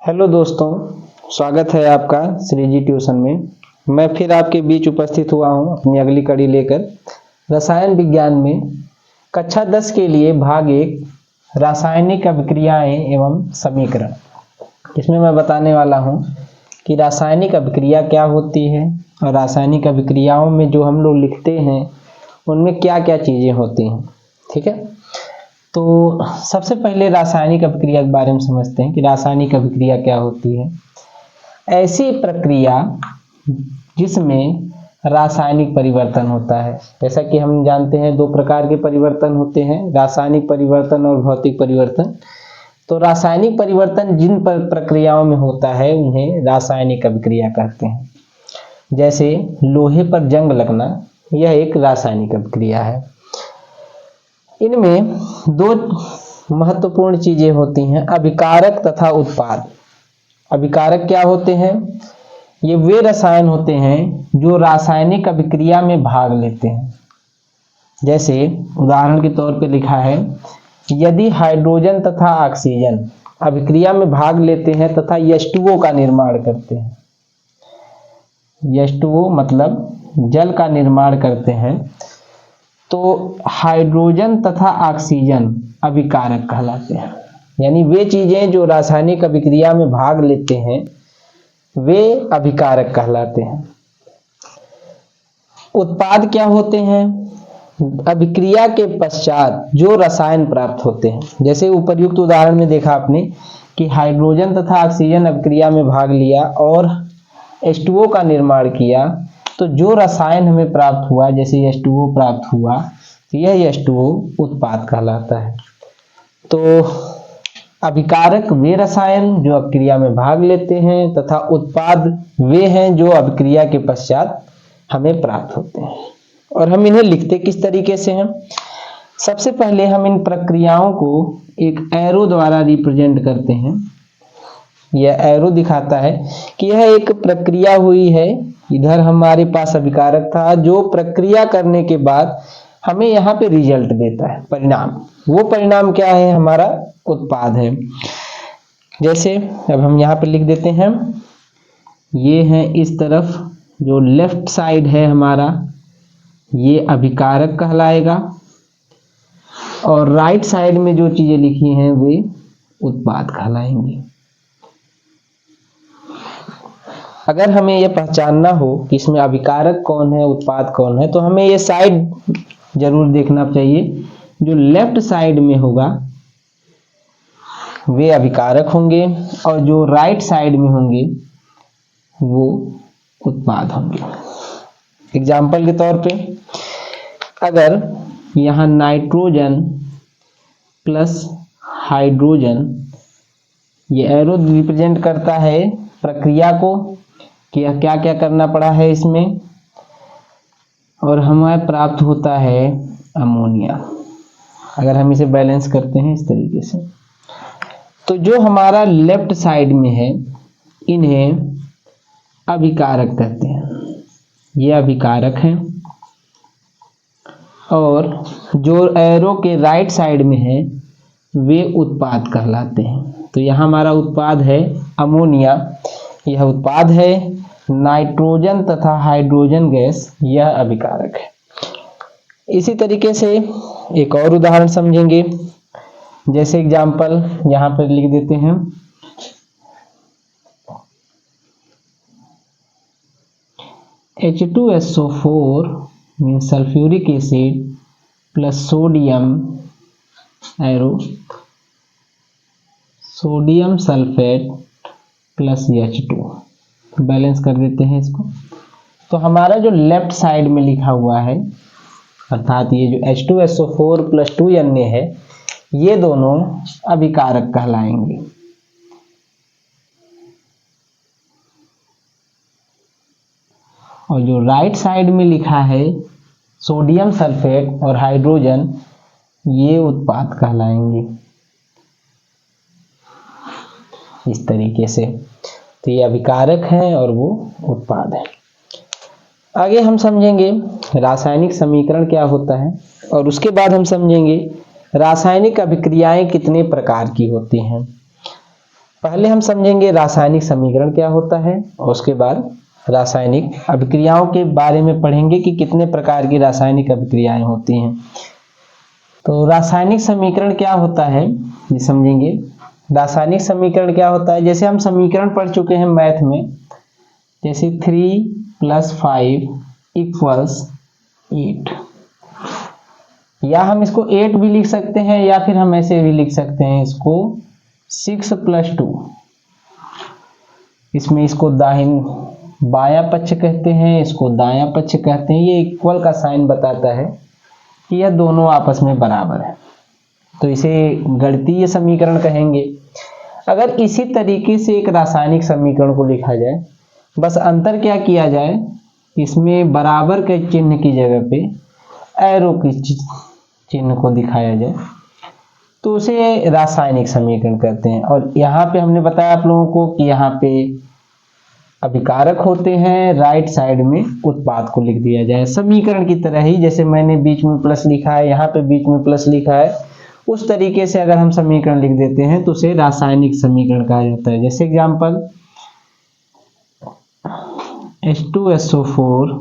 Hello दोस्तों, स्वागत है आपका श्री जी ट्यूशन में। मैं फिर आपके बीच उपस्थित हुआ हूं अपनी अगली कड़ी लेकर। रसायन विज्ञान में कक्षा 10 के लिए भाग 1 रासायनिक अभिक्रियाएं एवं समीकरण। इसमें मैं बताने वाला हूं कि रासायनिक अभिक्रिया क्या होती है और रासायनिक अभिक्रियाओं में जो हम लोग लिखते हैं उनमें क्या क्या चीज़ें होती हैं। ठीक है, तो सबसे पहले रासायनिक अभिक्रिया के बारे में समझते हैं कि रासायनिक अभिक्रिया क्या होती है। ऐसी प्रक्रिया जिसमें रासायनिक परिवर्तन होता है। जैसा कि हम जानते हैं दो प्रकार के परिवर्तन होते हैं, रासायनिक परिवर्तन और भौतिक परिवर्तन। तो रासायनिक परिवर्तन जिन प्रक्रियाओं में होता है उन्हें रासायनिक अभिक्रिया कहते हैं। जैसे लोहे पर जंग लगना, यह एक रासायनिक अभिक्रिया है। इनमें दो महत्वपूर्ण चीजें होती हैं, अभिकारक तथा उत्पाद। अभिकारक क्या होते हैं? ये वे रसायन होते हैं जो रासायनिक अभिक्रिया में भाग लेते हैं। जैसे उदाहरण के तौर पे लिखा है, यदि हाइड्रोजन तथा ऑक्सीजन अभिक्रिया में भाग लेते हैं तथा H2O का निर्माण करते हैं। H2O मतलब जल का निर्माण करते हैं, तो हाइड्रोजन तथा ऑक्सीजन अभिकारक कहलाते हैं। यानी वे चीजें जो रासायनिक अभिक्रिया में भाग लेते हैं वे अभिकारक कहलाते हैं। उत्पाद क्या होते हैं? अभिक्रिया के पश्चात जो रसायन प्राप्त होते हैं। जैसे उपर्युक्त उदाहरण में देखा आपने कि हाइड्रोजन तथा ऑक्सीजन अभिक्रिया में भाग लिया और H2O का निर्माण किया, तो जो रसायन हमें प्राप्त हुआ, जैसे H2O प्राप्त हुआ, तो यह H2O उत्पाद कहलाता है। तो अभिकारक वे रसायन जो अभिक्रिया में भाग लेते हैं तथा उत्पाद वे हैं जो अभिक्रिया के पश्चात हमें प्राप्त होते हैं। और हम इन्हें लिखते किस तरीके से हैं? सबसे पहले हम इन प्रक्रियाओं को एक एरो द्वारा रिप्रेजेंट करते हैं। यह एरो दिखाता है कि यह एक प्रक्रिया हुई है। इधर हमारे पास अभिकारक था जो प्रक्रिया करने के बाद हमें यहाँ पे रिजल्ट देता है, परिणाम। वो परिणाम क्या है? हमारा उत्पाद है। जैसे अब हम यहाँ पे लिख देते हैं, ये है इस तरफ जो लेफ्ट साइड है हमारा, ये अभिकारक कहलाएगा, और राइट साइड में जो चीजें लिखी हैं वे उत्पाद कहलाएंगी। अगर हमें यह पहचानना हो कि इसमें अभिकारक कौन है उत्पाद कौन है, तो हमें ये साइड जरूर देखना चाहिए। जो लेफ्ट साइड में होगा वे अभिकारक होंगे और जो राइट साइड में होंगे वो उत्पाद होंगे। एग्जाम्पल के तौर पे, अगर यहाँ नाइट्रोजन प्लस हाइड्रोजन, ये एरो रिप्रेजेंट करता है प्रक्रिया को कि क्या क्या करना पड़ा है इसमें, और हमें प्राप्त होता है अमोनिया। अगर हम इसे बैलेंस करते हैं इस तरीके से, तो जो हमारा लेफ्ट साइड में है इन्हें अभिकारक कहते हैं, ये अभिकारक हैं। और जो एरो के राइट साइड में है वे उत्पाद कहलाते हैं। तो यहाँ हमारा उत्पाद है अमोनिया, यह उत्पाद है। नाइट्रोजन तथा हाइड्रोजन गैस, यह अभिकारक है। इसी तरीके से एक और उदाहरण समझेंगे। जैसे एग्जाम्पल यहाँ पर लिख देते हैं, H2SO4 mean sulphuric acid plus sodium arrow, sodium sulphate plus H2, balance कर देते हैं इसको। तो हमारा जो लेफ्ट साइड में लिखा हुआ है, अर्थात ये जो H2SO4 प्लस 2Na है, ये दोनों अभिकारक कहलाएंगे। और जो राइट साइड में लिखा है सोडियम सल्फेट और हाइड्रोजन, ये उत्पाद कहलाएंगे। इस तरीके से तो ये अभिकारक हैं और वो उत्पाद है। आगे हम समझेंगे रासायनिक समीकरण क्या होता है, और उसके बाद हम समझेंगे रासायनिक अभिक्रियाएं कितने प्रकार की होती हैं। पहले हम समझेंगे रासायनिक समीकरण क्या होता है और उसके बाद रासायनिक अभिक्रियाओं के बारे में पढ़ेंगे कि कितने प्रकार की रासायनिक अभिक्रियाएं होती हैं। तो रासायनिक समीकरण क्या होता है ये समझेंगे। रासायनिक समीकरण क्या होता है, जैसे हम समीकरण पढ़ चुके हैं मैथ में, जैसे 3 + 5 = 8, या हम इसको 8 भी लिख सकते हैं या फिर हम ऐसे भी लिख सकते हैं इसको 6 + 2। इसमें इसको बायां पक्ष कहते हैं, इसको दायां पक्ष कहते हैं। ये इक्वल का साइन बताता है कि यह दोनों आपस में बराबर है, तो इसे गणितीय समीकरण कहेंगे। अगर इसी तरीके से एक रासायनिक समीकरण को लिखा जाए, बस अंतर क्या किया जाए, इसमें बराबर के चिन्ह की जगह पे एरो की चिन्ह को दिखाया जाए, तो उसे रासायनिक समीकरण कहते हैं। और यहाँ पे हमने बताया आप लोगों को कि यहाँ पे अभिकारक होते हैं, राइट साइड में उत्पाद को लिख दिया जाए समीकरण की तरह ही। जैसे मैंने बीच में प्लस लिखा है, यहाँ पे बीच में प्लस लिखा है, उस तरीके से अगर हम समीकरण लिख देते हैं तो उसे रासायनिक समीकरण कहा जाता है। जैसे example H2SO4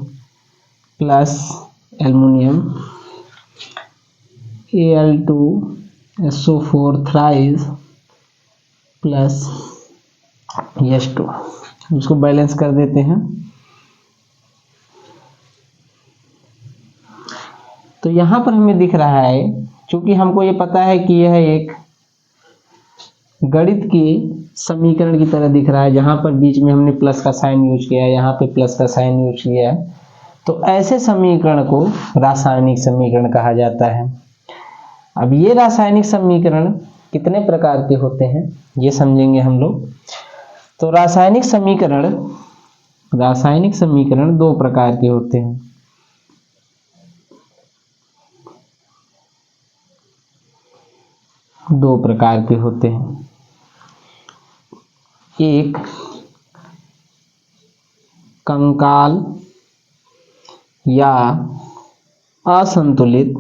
plus aluminium Al2SO4 thrice plus H2, उसको बैलेंस कर देते हैं। तो यहाँ पर हमें दिख रहा है, क्योंकि हमको ये पता है कि यह एक गणित की समीकरण की तरह दिख रहा है, जहाँ पर बीच में हमने प्लस का साइन यूज किया है, यहाँ पे प्लस का साइन यूज किया है, तो ऐसे समीकरण को रासायनिक समीकरण कहा जाता है। अब ये रासायनिक समीकरण कितने प्रकार के होते हैं ये समझेंगे हम लोग। तो रासायनिक समीकरण 2 प्रकार के होते हैं। एक कंकाल या असंतुलित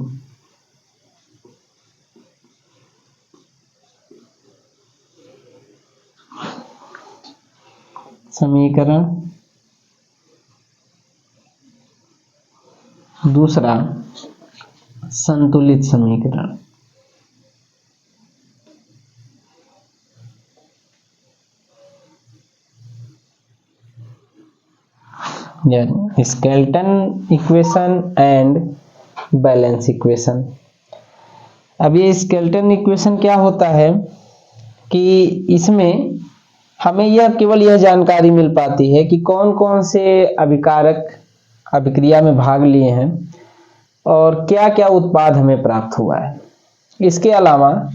समीकरण, दूसरा संतुलित समीकरण। Skeleton equation and balance equation. अब ये स्केलेटन इक्वेशन क्या होता है कि इसमें हमें केवल यह जानकारी मिल पाती है कि कौन कौन से अभिकारक अभिक्रिया में भाग लिए हैं और क्या क्या उत्पाद हमें प्राप्त हुआ है। इसके अलावा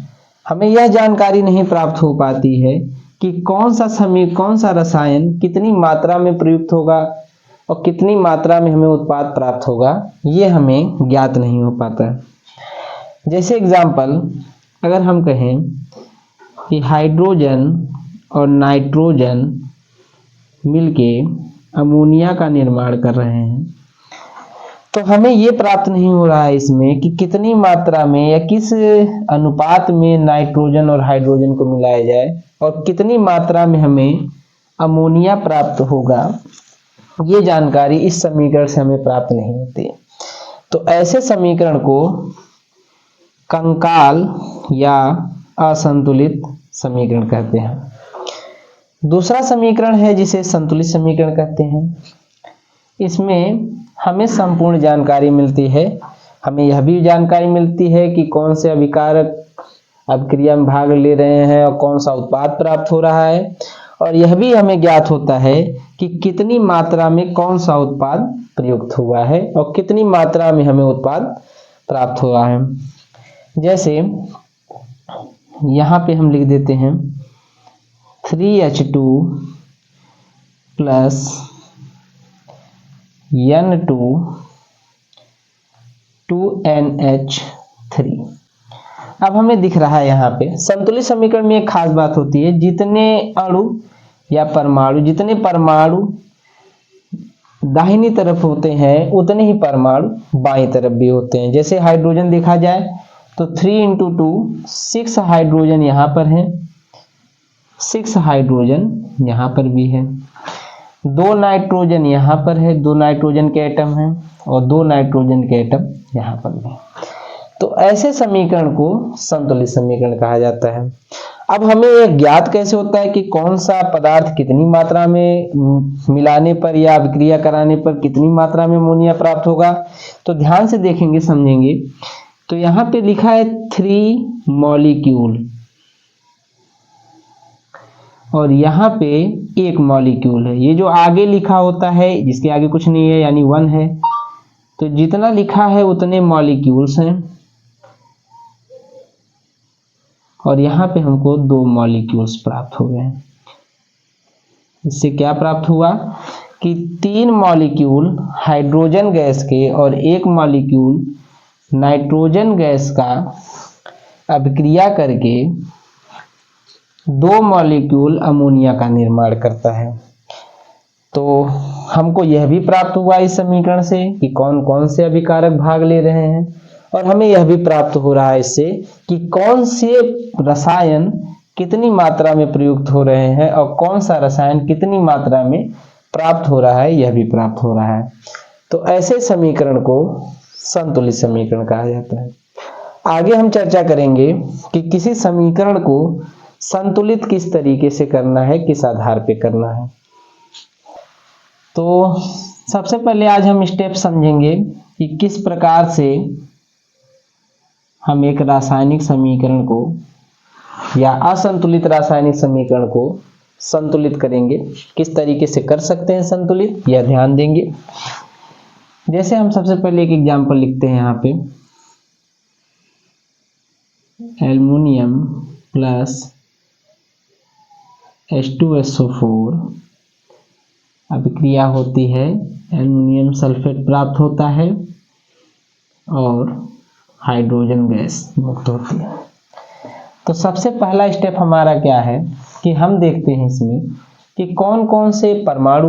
हमें यह जानकारी नहीं प्राप्त हो पाती है कि कौन सा रसायन कितनी मात्रा में प्रयुक्त होगा और कितनी मात्रा में हमें उत्पाद प्राप्त होगा, ये हमें ज्ञात नहीं हो पाता। जैसे एग्जाम्पल, अगर हम कहें कि हाइड्रोजन और नाइट्रोजन मिलके अमोनिया का निर्माण कर रहे हैं, तो हमें ये प्राप्त नहीं हो रहा है इसमें कि कितनी मात्रा में या किस अनुपात में नाइट्रोजन और हाइड्रोजन को मिलाया जाए और कितनी मात्रा में हमें अमोनिया प्राप्त होगा। ये जानकारी इस समीकरण से हमें प्राप्त नहीं होती। तो ऐसे समीकरण को कंकाल या असंतुलित समीकरण कहते हैं। दूसरा समीकरण है जिसे संतुलित समीकरण कहते हैं। इसमें हमें संपूर्ण जानकारी मिलती है। हमें यह भी जानकारी मिलती है कि कौन से अभिकारक अभिक्रिया में भाग ले रहे हैं और कौन सा उत्पाद प्राप्त हो रहा है, और यह भी हमें ज्ञात होता है कि कितनी मात्रा में कौन सा उत्पाद प्रयुक्त हुआ है और कितनी मात्रा में हमें उत्पाद प्राप्त हुआ है। जैसे यहाँ पे हम लिख देते हैं 3H2 प्लस N2 2NH3। अब हमें दिख रहा है यहाँ पे संतुलित समीकरण में एक खास बात होती है, जितने अणु या परमाणु, जितने परमाणु दाहिनी तरफ होते हैं उतने ही परमाणु बाईं तरफ भी होते हैं। जैसे हाइड्रोजन देखा जाए तो 3 × 2 6 हाइड्रोजन यहाँ पर हैं 6 हाइड्रोजन यहाँ पर भी है, 2 नाइट्रोजन यहाँ पर है, 2 नाइट्रोजन के एटम हैं और 2 नाइट्रोजन के एटम यहाँ पर भी। तो ऐसे समीकरण को संतुलित समीकरण कहा जाता है। अब हमें यह ज्ञात कैसे होता है कि कौन सा पदार्थ कितनी मात्रा में मिलाने पर या अभिक्रिया कराने पर कितनी मात्रा में अमोनिया प्राप्त होगा? तो ध्यान से देखेंगे, समझेंगे। तो यहाँ पे लिखा है 3 मॉलिक्यूल और यहाँ पे 1 मॉलिक्यूल है। ये जो आगे लिखा होता है, जिसके आगे कुछ नहीं है यानी 1 है, तो जितना लिखा है उतने मॉलिक्यूल्स हैं और यहाँ पे हमको 2 मॉलिक्यूल्स प्राप्त हो गए हैं। इससे क्या प्राप्त हुआ कि 3 मॉलिक्यूल हाइड्रोजन गैस के और 1 मॉलिक्यूल नाइट्रोजन गैस का अभिक्रिया करके 2 मॉलिक्यूल अमोनिया का निर्माण करता है। तो हमको यह भी प्राप्त हुआ इस समीकरण से कि कौन कौन से अभिकारक भाग ले रहे हैं, और हमें यह भी प्राप्त हो रहा है इससे कि कौन से रसायन कितनी मात्रा में प्रयुक्त हो रहे हैं और कौन सा रसायन कितनी मात्रा में प्राप्त हो रहा है, यह भी प्राप्त हो रहा है। तो ऐसे समीकरण को संतुलित समीकरण कहा जाता है। आगे हम चर्चा करेंगे कि किसी समीकरण को संतुलित किस तरीके से करना है, किस आधार पे करना है। तो सबसे पहले आज हम स्टेप समझेंगे कि किस प्रकार से हम एक रासायनिक समीकरण को या असंतुलित रासायनिक समीकरण को संतुलित करेंगे, किस तरीके से कर सकते हैं संतुलित, यह ध्यान देंगे। जैसे हम सबसे पहले एक एग्जांपल लिखते हैं यहाँ पे, एल्युमिनियम प्लस H2SO4 अभिक्रिया होती है, एल्युमिनियम सल्फेट प्राप्त होता है और हाइड्रोजन गैस मुक्त होती है। तो सबसे पहला स्टेप हमारा क्या है कि हम देखते हैं इसमें कि कौन कौन से परमाणु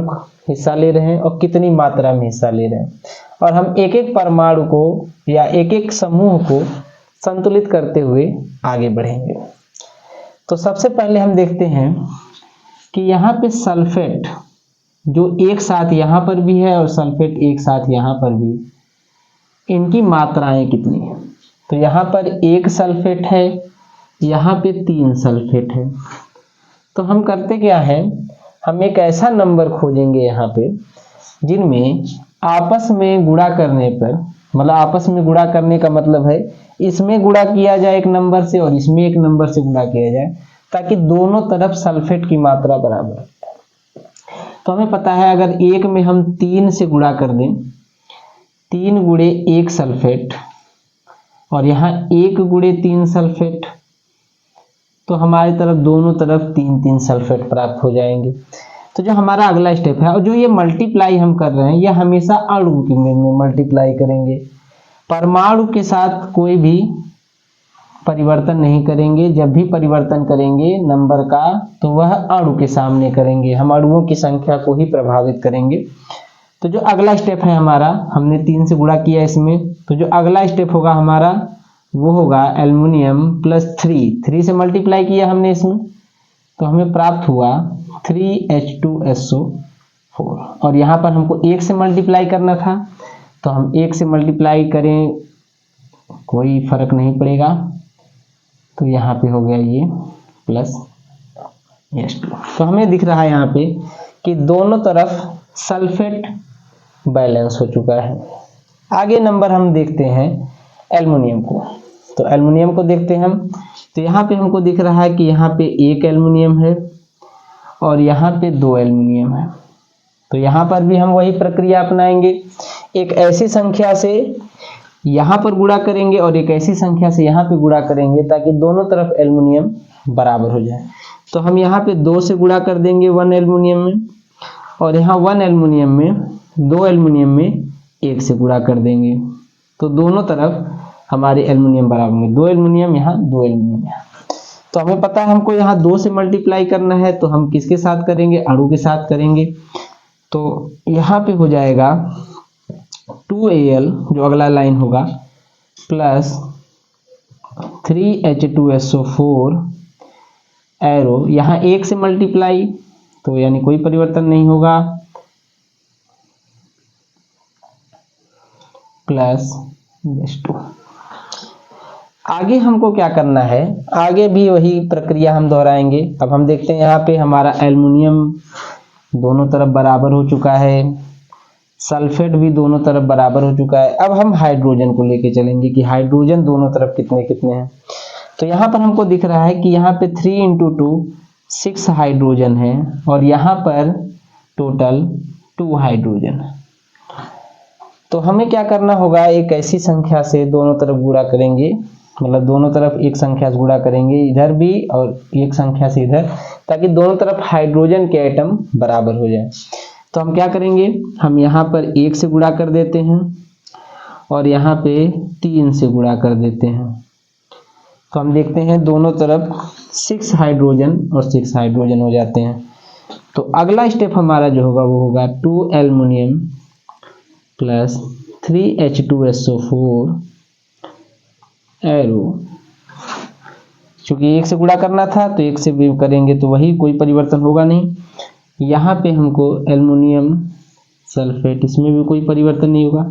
हिस्सा ले रहे हैं और कितनी मात्रा में हिस्सा ले रहे हैं, और हम एक एक परमाणु को या एक एक समूह को संतुलित करते हुए आगे बढ़ेंगे। तो सबसे पहले हम देखते हैं कि यहाँ पे सल्फेट जो एक साथ यहाँ पर भी है और सल्फेट एक साथ यहाँ पर भी, इनकी मात्राएं कितनी है। तो यहाँ पर 1 सल्फेट है, यहाँ पे 3 सल्फेट है। तो हम करते क्या है, हम एक ऐसा नंबर खोजेंगे यहाँ पे जिनमें आपस में गुणा करने पर, मतलब आपस में गुणा करने का मतलब है इसमें गुणा किया जाए एक नंबर से और इसमें एक नंबर से गुणा किया जाए, ताकि दोनों तरफ सल्फेट की मात्रा बराबर। तो हमें पता है अगर एक में हम 3 से गुणा कर दें, 3 गुणे 1 सल्फेट और यहाँ 1 गुणे 3 सल्फेट, तो हमारी तरफ दोनों तरफ 3-3 सल्फेट प्राप्त हो जाएंगे। तो जो हमारा अगला स्टेप है, और जो ये मल्टीप्लाई हम कर रहे हैं यह हमेशा अणु के में मल्टीप्लाई करेंगे, परमाणु के साथ कोई भी परिवर्तन नहीं करेंगे। जब भी परिवर्तन करेंगे नंबर का तो वह अणु के सामने करेंगे, हम अणुओं की संख्या को ही प्रभावित करेंगे। तो जो अगला स्टेप है हमारा, हमने 3 से गुणा किया इसमें, तो जो अगला स्टेप होगा हमारा वो होगा एल्युमिनियम प्लस 3 से मल्टीप्लाई किया हमने इसमें, तो हमें प्राप्त हुआ 3H2SO4। और यहाँ पर हमको 1 से मल्टीप्लाई करना था, तो हम 1 से मल्टीप्लाई करें कोई फर्क नहीं पड़ेगा, तो यहाँ पे हो गया ये प्लस H2। तो हमें दिख रहा है यहाँ पे कि दोनों तरफ सल्फेट बैलेंस हो चुका है। आगे नंबर हम देखते हैं एल्युमिनियम को। तो एल्युमिनियम को देखते हैं हम, तो यहाँ पे हमको दिख रहा है कि यहाँ पे 1 एल्युमिनियम है और यहाँ पे 2 एल्युमिनियम है। तो यहाँ पर भी हम वही प्रक्रिया अपनाएंगे, एक ऐसी संख्या से यहाँ पर गुणा करेंगे और एक ऐसी संख्या से यहाँ पे गुणा करेंगे ताकि दोनों तरफ एल्युमिनियम बराबर हो जाए। तो हम यहाँ पे 2 से गुणा कर देंगे 1 एल्युमिनियम में, और यहाँ 1 एल्युमिनियम में 2 एल्युमिनियम में 1 से गुणा कर देंगे, तो दोनों तरफ हमारे एल्युमिनियम बराबर होंगे। 2 एल्युमिनियम यहाँ, 2 एल्युमिनियम यहाँ। तो हमें पता है हमको यहाँ 2 से मल्टीप्लाई करना है, तो हम किसके साथ करेंगे, अणु के साथ करेंगे। तो यहाँ पे हो जाएगा 2Al जो अगला लाइन होगा प्लस 3H2SO4 एरो यहाँ 1 से मल्टीप्लाई, तो यानी कोई परिवर्तन नहीं होगा, प्लस -2। आगे हमको क्या करना है, आगे भी वही प्रक्रिया हम दोहराएंगे। अब हम देखते हैं यहाँ पे हमारा एल्युमिनियम दोनों तरफ बराबर हो चुका है, सल्फेट भी दोनों तरफ बराबर हो चुका है। अब हम हाइड्रोजन को लेके चलेंगे कि हाइड्रोजन दोनों तरफ कितने कितने हैं। तो यहाँ पर हमको दिख रहा है कि यहाँ पे 3 × 2 6 हाइड्रोजन है और यहाँ पर टोटल 2 हाइड्रोजन है। तो हमें क्या करना होगा, एक ऐसी संख्या से दोनों तरफ गुणा करेंगे, मतलब दोनों तरफ एक संख्या से गुणा करेंगे इधर भी और एक संख्या से इधर, ताकि दोनों तरफ हाइड्रोजन के एटम बराबर हो जाए। तो हम क्या करेंगे, हम यहाँ पर 1 से गुणा कर देते हैं और यहाँ पे 3 से गुणा कर देते हैं। तो हम देखते हैं दोनों तरफ 6 हाइड्रोजन और 6 हाइड्रोजन हो जाते हैं। तो अगला स्टेप हमारा जो होगा वो होगा 2 एल्युमिनियम प्लस 3 H2SO4 एरो। चूंकि 1 से गुणा करना था तो 1 से भी करेंगे तो वही, कोई परिवर्तन होगा नहीं। यहाँ पे हमको एल्युमिनियम सल्फेट, इसमें भी कोई परिवर्तन नहीं होगा,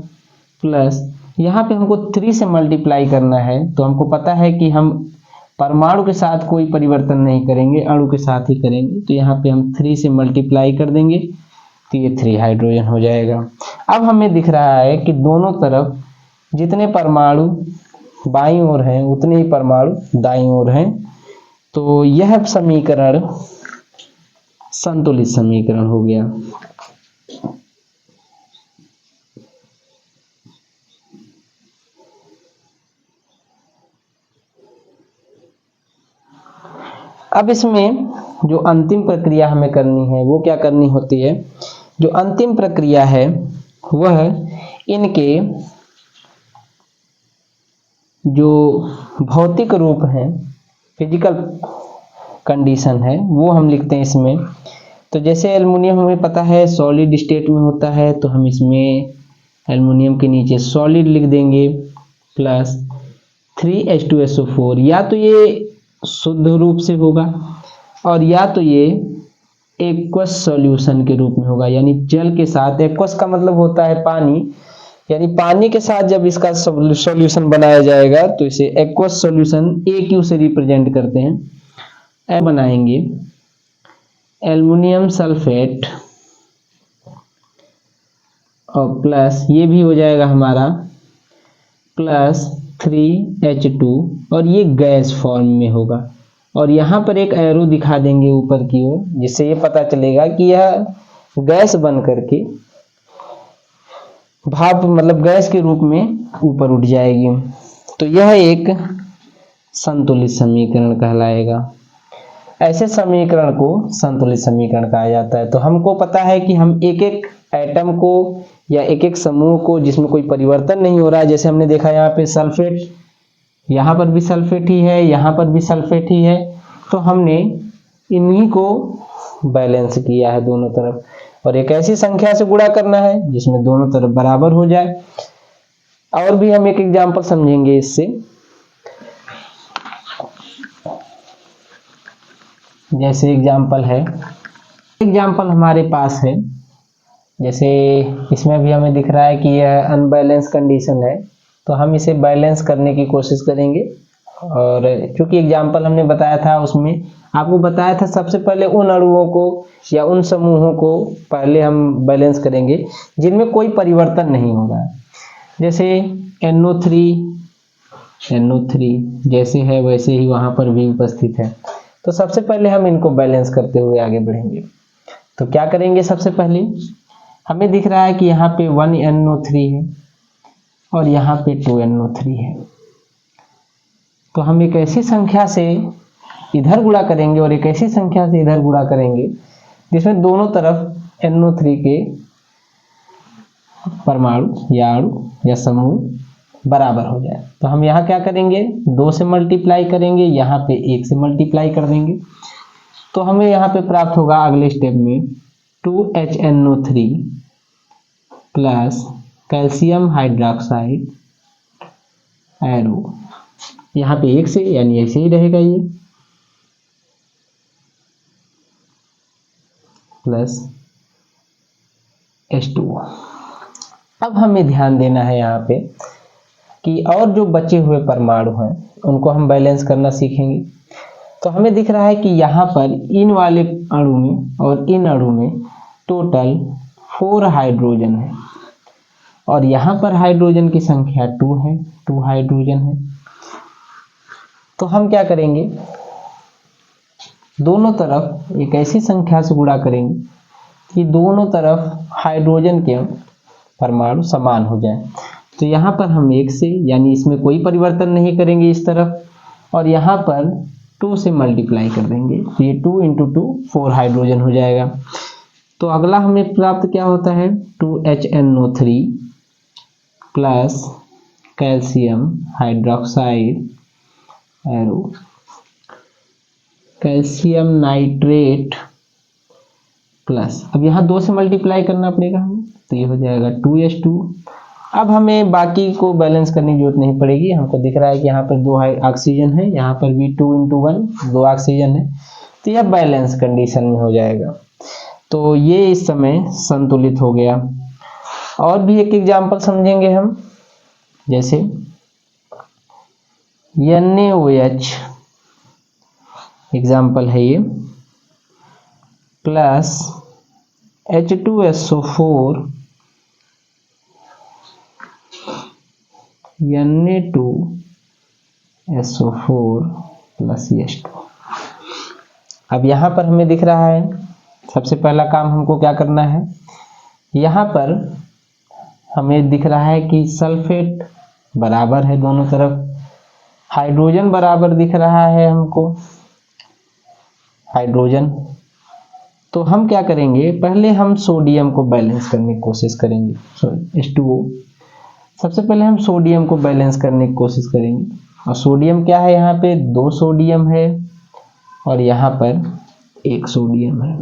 प्लस यहाँ पे हमको 3 से मल्टीप्लाई करना है। तो हमको पता है कि हम परमाणु के साथ कोई परिवर्तन नहीं करेंगे, अणु के साथ ही करेंगे। तो यहाँ पे हम 3 से मल्टीप्लाई कर देंगे तो ये 3 हाइड्रोजन हो जाएगा। अब हमें दिख रहा है कि दोनों तरफ जितने परमाणु बाईं ओर हैं उतने ही परमाणु दाईं ओर हैं। तो यह समीकरण संतुलित समीकरण हो गया। अब इसमें जो अंतिम प्रक्रिया हमें करनी है वो क्या करनी होती है, जो अंतिम प्रक्रिया है वह इनके जो भौतिक रूप हैं, फिजिकल कंडीशन है, वो हम लिखते हैं इसमें। तो जैसे एल्युमिनियम हमें पता है सॉलिड स्टेट में होता है, तो हम इसमें एल्युमिनियम के नीचे सॉलिड लिख देंगे प्लस 3 H2SO4। या तो ये शुद्ध रूप से होगा और या तो ये एक्वस सॉल्यूशन के रूप में होगा, यानी जल के साथ। एक्वस का मतलब होता है पानी, यानी पानी के साथ जब इसका सॉल्यूशन बनाया जाएगा तो इसे एक्वस सॉल्यूशन AQ से रिप्रेजेंट करते हैं। अब बनाएंगे एल्युमिनियम सल्फेट और प्लस ये भी हो जाएगा हमारा प्लस 3H2 और ये गैस फॉर्म में होगा। और यहाँ पर एक एरो दिखा देंगे ऊपर की ओर, जिससे ये पता चलेगा कि यह गैस बन करके भाप, मतलब गैस के रूप में ऊपर उठ जाएगी। तो यह एक संतुलित समीकरण कहलाएगा। ऐसे समीकरण को संतुलित समीकरण कहा जाता है। तो हमको पता है कि हम एक एक एटम को या एक एक समूह को जिसमें कोई परिवर्तन नहीं हो रहा है, जैसे हमने देखा यहाँ पे सल्फेट, यहाँ पर भी सल्फेट ही है, यहाँ पर भी सल्फेट ही है, तो हमने इन्हीं को बैलेंस किया है दोनों तरफ। और एक ऐसी संख्या से गुणा करना है जिसमें दोनों तरफ बराबर हो जाए। और भी हम एक एग्जाम्पल समझेंगे इससे। जैसे एग्जाम्पल है, एग्जाम्पल हमारे पास है, जैसे इसमें भी हमें दिख रहा है कि यह अनबैलेंस कंडीशन है, तो हम इसे बैलेंस करने की कोशिश करेंगे। और चूंकि एग्जाम्पल हमने बताया था, उसमें आपको बताया था सबसे पहले उन अणुओं को या उन समूहों को पहले हम बैलेंस करेंगे जिनमें कोई परिवर्तन नहीं हो रहा है। जैसे NO3 जैसे है वैसे ही वहाँ पर भी उपस्थित है। तो सबसे पहले हम इनको बैलेंस करते हुए आगे बढ़ेंगे। तो क्या करेंगे, सबसे पहले हमें दिख रहा है कि यहाँ पे 1NO3 है और यहाँ पे 2NO3 है। तो हम एक ऐसी संख्या से इधर गुणा करेंगे और एक ऐसी संख्या से इधर गुणा करेंगे जिसमें दोनों तरफ NO3 के परमाणु या अणु या समूह बराबर हो जाए। तो हम यहाँ क्या करेंगे, 2 से मल्टीप्लाई करेंगे, यहाँ पे 1 से मल्टीप्लाई कर देंगे। तो हमें यहाँ पे प्राप्त होगा अगले स्टेप में 2HNO3 plus calcium hydroxide arrow. यहाँ पे 1 से, यानी ऐसे ही रहेगा ये। Plus H2O। अब हमें ध्यान देना है यहाँ पे कि और जो बचे हुए परमाणु हैं उनको हम बैलेंस करना सीखेंगे। तो हमें दिख रहा है कि यहाँ पर इन वाले अणु में और इन अणु में टोटल 4 हाइड्रोजन है और यहाँ पर हाइड्रोजन की संख्या 2 है, 2 हाइड्रोजन है। तो हम क्या करेंगे, दोनों तरफ एक ऐसी संख्या से गुणा करेंगे कि दोनों तरफ हाइड्रोजन के परमाणु समान हो जाए। तो यहाँ पर हम 1 से, यानी इसमें कोई परिवर्तन नहीं करेंगे इस तरफ, और यहाँ पर 2 से मल्टीप्लाई कर देंगे। तो ये 2 × 2 4 हाइड्रोजन हो जाएगा। तो अगला हमें प्राप्त क्या होता है, 2HNO3 plus calcium hydroxide arrow calcium nitrate plus, अब यहाँ 2 से मल्टीप्लाई करना पड़ेगा हमें, तो ये हो जाएगा 2H2। अब हमें बाकी को बैलेंस करने की जरूरत नहीं पड़ेगी। हमको दिख रहा है कि यहाँ पर 2 ऑक्सीजन है, यहाँ पर भी 2 × 1 2 ऑक्सीजन है, तो यह बैलेंस कंडीशन में हो जाएगा। तो ये इस समय संतुलित हो गया। और भी एक एग्जाम्पल समझेंगे हम, जैसे NaOH एग्जाम्पल है ये, plus H2SO4 Na2SO4 plus H2। अब यहाँ पर हमें दिख रहा है, सबसे पहला काम हमको क्या करना है, यहाँ पर हमें दिख रहा है कि सल्फेट बराबर है दोनों तरफ, हाइड्रोजन बराबर दिख रहा है हमको, हाइड्रोजन। तो हम क्या करेंगे, पहले हम सोडियम को बैलेंस करने की कोशिश करेंगे, H2O। सबसे पहले हम सोडियम को बैलेंस करने की कोशिश करेंगे, और सोडियम क्या है, यहाँ पे 2 सोडियम है और यहाँ पर 1 सोडियम है।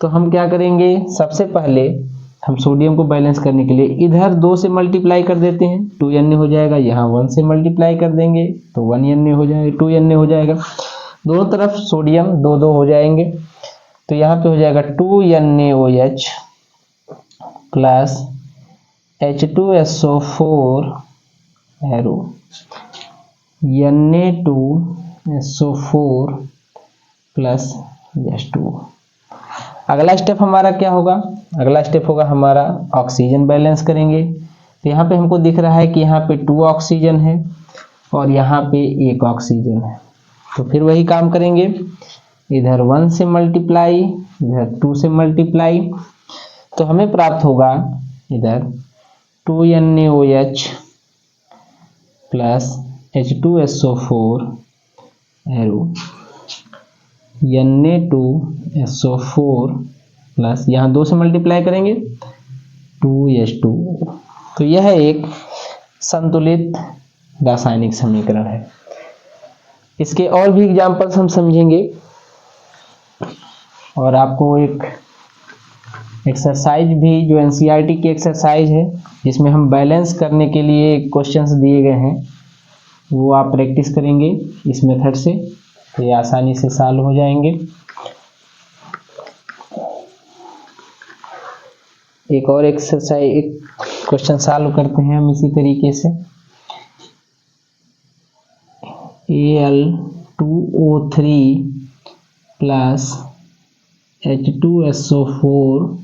तो हम क्या करेंगे, सबसे पहले हम सोडियम को बैलेंस करने के लिए इधर 2 से मल्टीप्लाई कर देते हैं, 2Na हो जाएगा, यहाँ 1 से मल्टीप्लाई कर देंगे तो 1Na हो जाएगा, 2Na हो जाएगा, दोनों तरफ सोडियम 2 हो जाएंगे। तो यहाँ पे हो जाएगा 2NaOH plus H2SO4 arrow Na2SO4 plus H2O। अगला स्टेप हमारा क्या होगा, अगला स्टेप होगा हमारा ऑक्सीजन बैलेंस करेंगे। तो यहाँ पे हमको दिख रहा है कि यहाँ पे 2 ऑक्सीजन है और यहाँ पे 1 ऑक्सीजन है। तो फिर वही काम करेंगे, इधर 1 से मल्टीप्लाई, इधर 2 से मल्टीप्लाई, तो हमें प्राप्त होगा इधर 2NaOH plus H2SO4 arrow Na2SO4 plus, यहाँ 2 से मल्टीप्लाई करेंगे 2H2। तो यह एक संतुलित रासायनिक समीकरण है। इसके और भी एग्जाम्पल्स हम समझेंगे, और आपको एक एक्सरसाइज भी, जो NCERT की एक्सरसाइज है जिसमें हम बैलेंस करने के लिए क्वेश्चंस दिए गए हैं, वो आप प्रैक्टिस करेंगे इस मेथड से, तो ये आसानी से सॉल्व हो जाएंगे। एक और एक्सरसाइज, एक क्वेश्चन सॉल्व करते हैं हम इसी तरीके से। Al2O3 plus H2SO4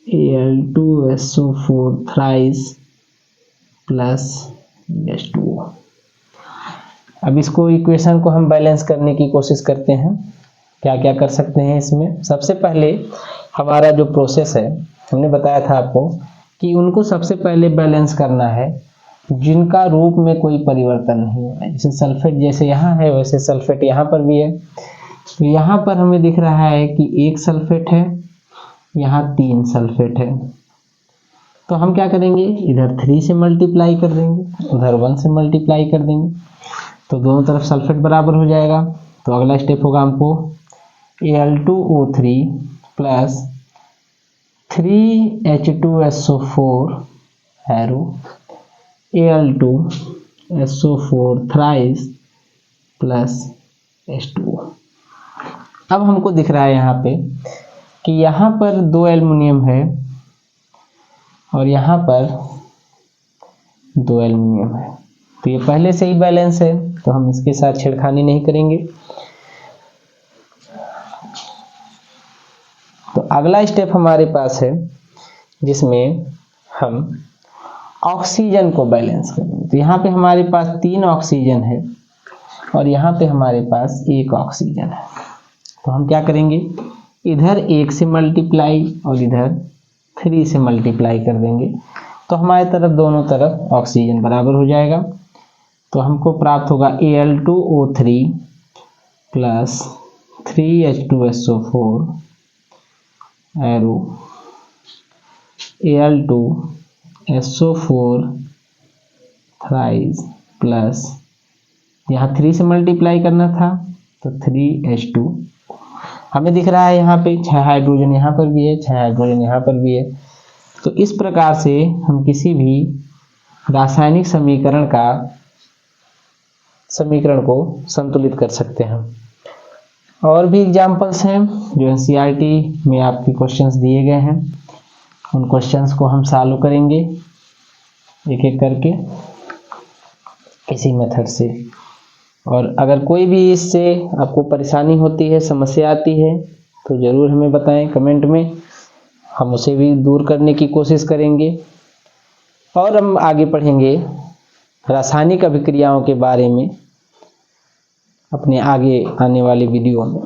Al2SO4 thrice plus H2O। अब इसको, इक्वेशन को हम बैलेंस करने की कोशिश करते हैं। क्या क्या कर सकते हैं इसमें, सबसे पहले हमारा जो प्रोसेस है, हमने बताया था आपको कि उनको सबसे पहले बैलेंस करना है जिनका रूप में कोई परिवर्तन नहीं है। जैसे सल्फेट जैसे यहाँ है वैसे सल्फेट यहाँ पर भी है। तो यहाँ पर हमें दिख रहा है कि 1 सल्फेट है, यहाँ 3 सल्फेट है। तो हम क्या करेंगे, इधर 3 से मल्टीप्लाई कर देंगे, उधर 1 से मल्टीप्लाई कर देंगे, तो दोनों तरफ सल्फेट बराबर हो जाएगा। तो अगला स्टेप होगा हमको Al2O3 plus 3H2SO4 arrow Al2SO4 thrice plus H2O। अब हमको दिख रहा है यहाँ पे कि यहाँ पर 2 एल्युमिनियम है और यहाँ पर 2 एल्युमिनियम है, तो ये पहले से ही बैलेंस है, तो हम इसके साथ छेड़खानी नहीं करेंगे। तो अगला स्टेप हमारे पास है जिसमें हम ऑक्सीजन को बैलेंस करेंगे। तो यहाँ पे हमारे पास 3 ऑक्सीजन है और यहाँ पे हमारे पास 1 ऑक्सीजन है, तो हम क्या करेंगे, इधर 1 से मल्टीप्लाई और इधर 3 से मल्टीप्लाई कर देंगे, तो हमारे तरफ दोनों तरफ ऑक्सीजन बराबर हो जाएगा। तो हमको प्राप्त होगा Al2O3 plus 3H2SO4 arrow Al2SO4 thrice plus यहाँ 3 से मल्टीप्लाई करना था तो 3H2, हमें दिख रहा है यहाँ पे 6 हाइड्रोजन यहाँ पर भी है, 6 हाइड्रोजन यहाँ पर भी है। तो इस प्रकार से हम किसी भी रासायनिक समीकरण को संतुलित कर सकते हैं। और भी एग्जाम्पल्स हैं जो NCERT में आपके क्वेश्चंस दिए गए हैं, उन क्वेश्चंस को हम सॉल्व करेंगे एक एक करके इसी मेथड से। और अगर कोई भी इससे आपको परेशानी होती है, समस्या आती है, तो ज़रूर हमें बताएं कमेंट में, हम उसे भी दूर करने की कोशिश करेंगे। और हम आगे पढ़ेंगे रासायनिक अभिक्रियाओं के बारे में अपने आगे आने वाले वीडियो में।